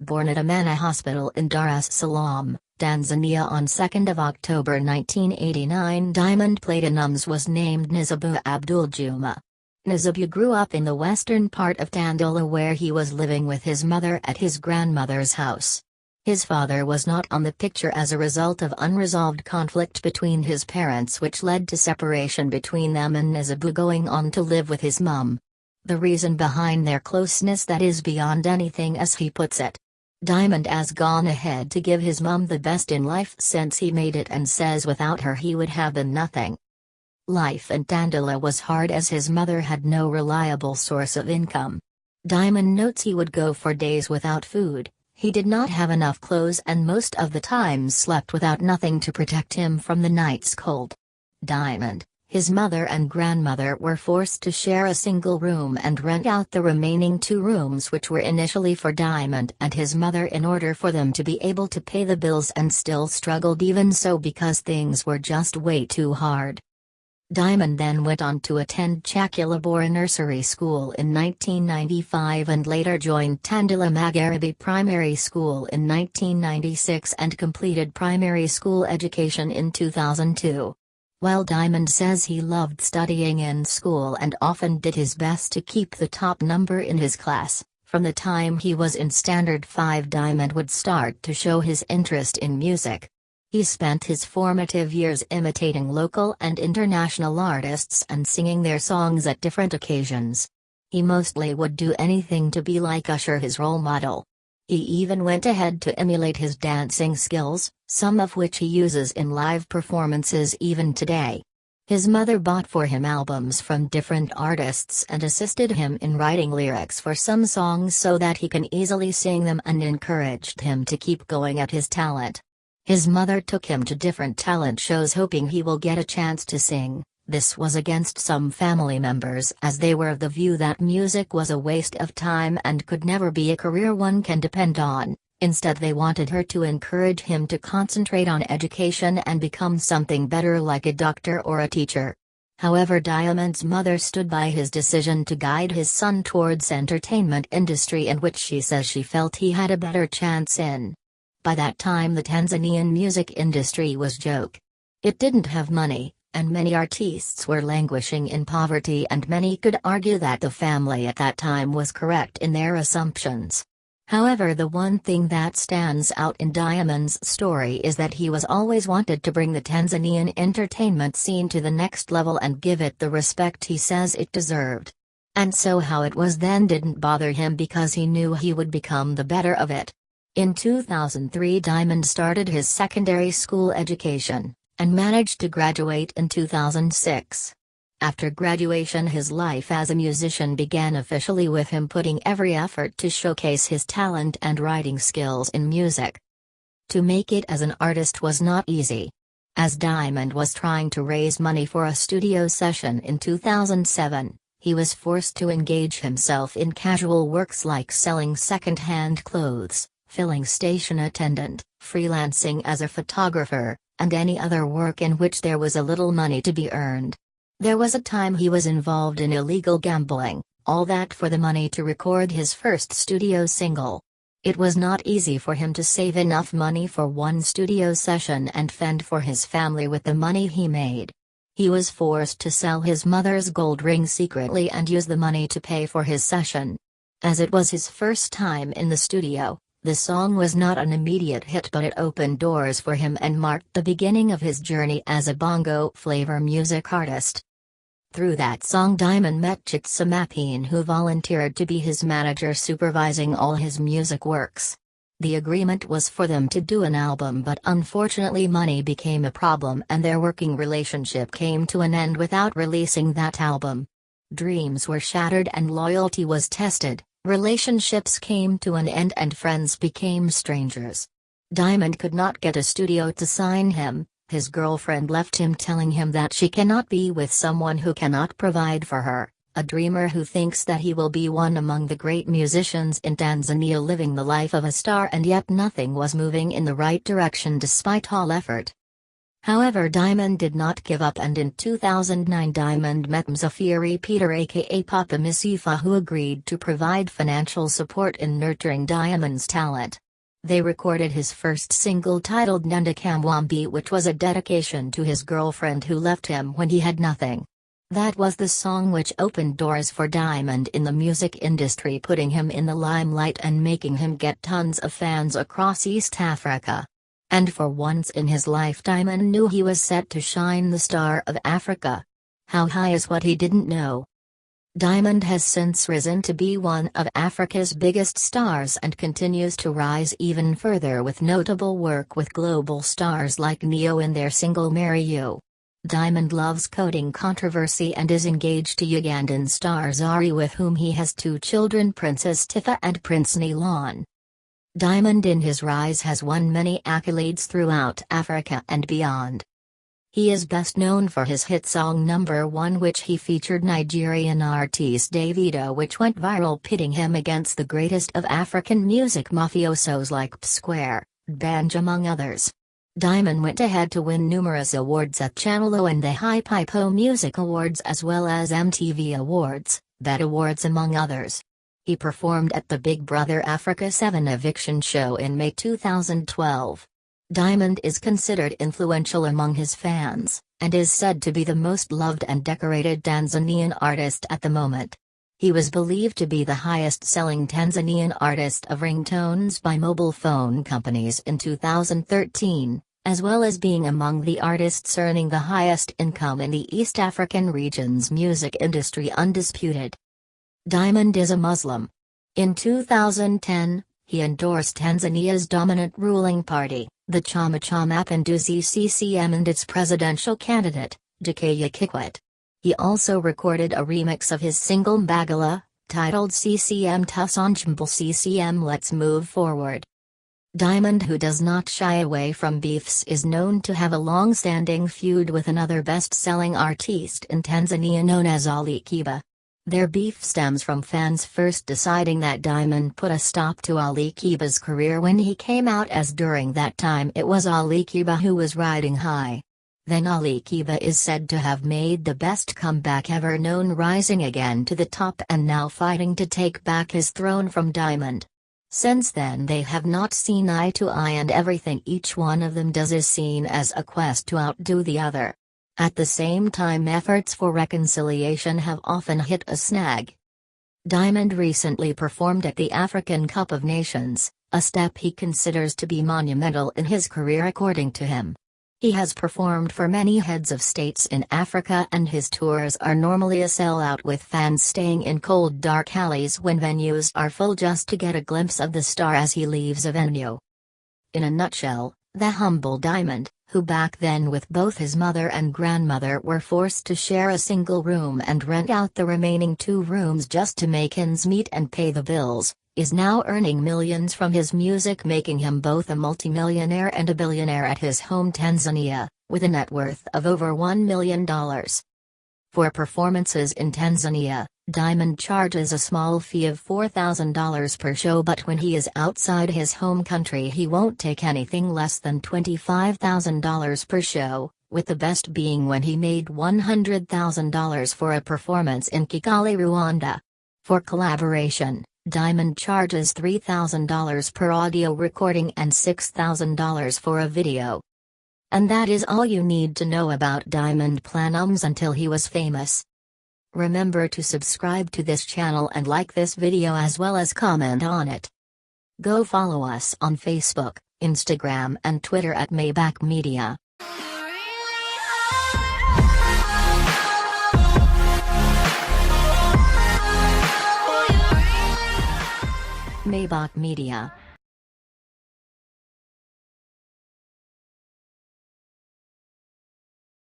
born at Amana Hospital in Dar es Salaam, Tanzania on 2 October 1989. Diamond Platnumz was named Nizabu Abdul Juma. Nizabu grew up in the western part of Tanzania where he was living with his mother at his grandmother's house. His father was not on the picture as a result of unresolved conflict between his parents, which led to separation between them and Nizabu going on to live with his mum. The reason behind their closeness that is beyond anything, as he puts it. Diamond has gone ahead to give his mum the best in life since he made it and says without her he would have been nothing. Life in Tanzania was hard as his mother had no reliable source of income. Diamond notes he would go for days without food, he did not have enough clothes and most of the time slept without nothing to protect him from the night's cold. Diamond, his mother and grandmother were forced to share a single room and rent out the remaining 2 rooms which were initially for Diamond and his mother in order for them to be able to pay the bills, and still struggled even so because things were just way too hard. Diamond then went on to attend Chakulabora Nursery School in 1995 and later joined Tandila Magharibi Primary School in 1996 and completed primary school education in 2002. While Diamond says he loved studying in school and often did his best to keep the top number in his class, from the time he was in Standard 5 Diamond would start to show his interest in music. He spent his formative years imitating local and international artists and singing their songs at different occasions. He mostly would do anything to be like Usher, his role model. He even went ahead to emulate his dancing skills, some of which he uses in live performances even today. His mother bought for him albums from different artists and assisted him in writing lyrics for some songs so that he can easily sing them, and encouraged him to keep going at his talent. His mother took him to different talent shows hoping he will get a chance to sing. This was against some family members as they were of the view that music was a waste of time and could never be a career one can depend on. Instead, they wanted her to encourage him to concentrate on education and become something better like a doctor or a teacher. However, Diamond's mother stood by his decision to guide his son towards entertainment industry, in which she says she felt he had a better chance in. By that time the Tanzanian music industry was joke. It didn't have money, and many artists were languishing in poverty, and many could argue that the family at that time was correct in their assumptions. However, the one thing that stands out in Diamond's story is that he was always wanted to bring the Tanzanian entertainment scene to the next level and give it the respect he says it deserved. And so how it was then didn't bother him because he knew he would become the better of it. In 2003 Diamond started his secondary school education, and managed to graduate in 2006. After graduation, his life as a musician began officially with him putting every effort to showcase his talent and writing skills in music. To make it as an artist was not easy. As Diamond was trying to raise money for a studio session in 2007, he was forced to engage himself in casual works like selling second-hand clothes, filling station attendant, freelancing as a photographer, and any other work in which there was a little money to be earned. There was a time he was involved in illegal gambling, all that for the money to record his first studio single. It was not easy for him to save enough money for one studio session and fend for his family with the money he made. He was forced to sell his mother's gold ring secretly and use the money to pay for his session. As it was his first time in the studio, the song was not an immediate hit, but it opened doors for him and marked the beginning of his journey as a bongo flavor music artist. Through that song Diamond met Chitsa Mapine, who volunteered to be his manager supervising all his music works. The agreement was for them to do an album, but unfortunately money became a problem and their working relationship came to an end without releasing that album. Dreams were shattered and loyalty was tested. Relationships came to an end and friends became strangers. Diamond could not get a studio to sign him. His girlfriend left him, telling him that she cannot be with someone who cannot provide for her, a dreamer who thinks that he will be one among the great musicians in Tanzania living the life of a star, and yet nothing was moving in the right direction despite all effort. However, Diamond did not give up, and in 2009 Diamond met Mzafiri Peter aka Papa Masifa, who agreed to provide financial support in nurturing Diamond's talent. They recorded his first single titled Nenda Kamwambi, which was a dedication to his girlfriend who left him when he had nothing. That was the song which opened doors for Diamond in the music industry, putting him in the limelight and making him get tons of fans across East Africa. And for once in his life, Diamond knew he was set to shine the star of Africa. How high is what he didn't know. Diamond has since risen to be one of Africa's biggest stars and continues to rise even further with notable work with global stars like Neo in their single Marry You. Diamond loves coding controversy and is engaged to Ugandan star Zari, with whom he has 2 children, Princess Tifa and Prince Nilon. Diamond in his rise has won many accolades throughout Africa and beyond. He is best known for his hit song Number 1, which he featured Nigerian artist Davido, which went viral, pitting him against the greatest of African music mafiosos like P-Square, Banj among others. Diamond went ahead to win numerous awards at Channel O and the High Pipo Music Awards, as well as MTV Awards, BET Awards among others. He performed at the Big Brother Africa 7 eviction show in May 2012. Diamond is considered influential among his fans, and is said to be the most loved and decorated Tanzanian artist at the moment. He was believed to be the highest-selling Tanzanian artist of ringtones by mobile phone companies in 2013, as well as being among the artists earning the highest income in the East African region's music industry, undisputed. Diamond is a Muslim. In 2010, he endorsed Tanzania's dominant ruling party, the Chama cha Mapinduzi CCM, and its presidential candidate, Jakaya Kikwete. He also recorded a remix of his single Mbagala, titled CCM Tusonjumble CCM Let's Move Forward. Diamond, who does not shy away from beefs, is known to have a long-standing feud with another best-selling artiste in Tanzania known as Ali Kiba. Their beef stems from fans first deciding that Diamond put a stop to Ali Kiba's career when he came out, as during that time it was Ali Kiba who was riding high. Then Ali Kiba is said to have made the best comeback ever known, rising again to the top and now fighting to take back his throne from Diamond. Since then they have not seen eye to eye, and everything each one of them does is seen as a quest to outdo the other. At the same time, efforts for reconciliation have often hit a snag. Diamond recently performed at the African Cup of Nations, a step he considers to be monumental in his career according to him. He has performed for many heads of states in Africa, and his tours are normally a sellout, with fans staying in cold dark alleys when venues are full just to get a glimpse of the star as he leaves a venue. In a nutshell, the humble Diamond, who back then with both his mother and grandmother were forced to share a single room and rent out the remaining 2 rooms just to make ends meet and pay the bills, is now earning millions from his music, making him both a multimillionaire and a billionaire at his home Tanzania, with a net worth of over $1 million. For performances in Tanzania, Diamond charges a small fee of $4,000 per show, but when he is outside his home country he won't take anything less than $25,000 per show, with the best being when he made $100,000 for a performance in Kigali, Rwanda. For collaboration, Diamond charges $3,000 per audio recording and $6,000 for a video. And that is all you need to know about Diamond Platnumz until he was famous. Remember to subscribe to this channel and like this video as well as comment on it. Go follow us on Facebook, Instagram and Twitter at Maybach Media. Maybach Media.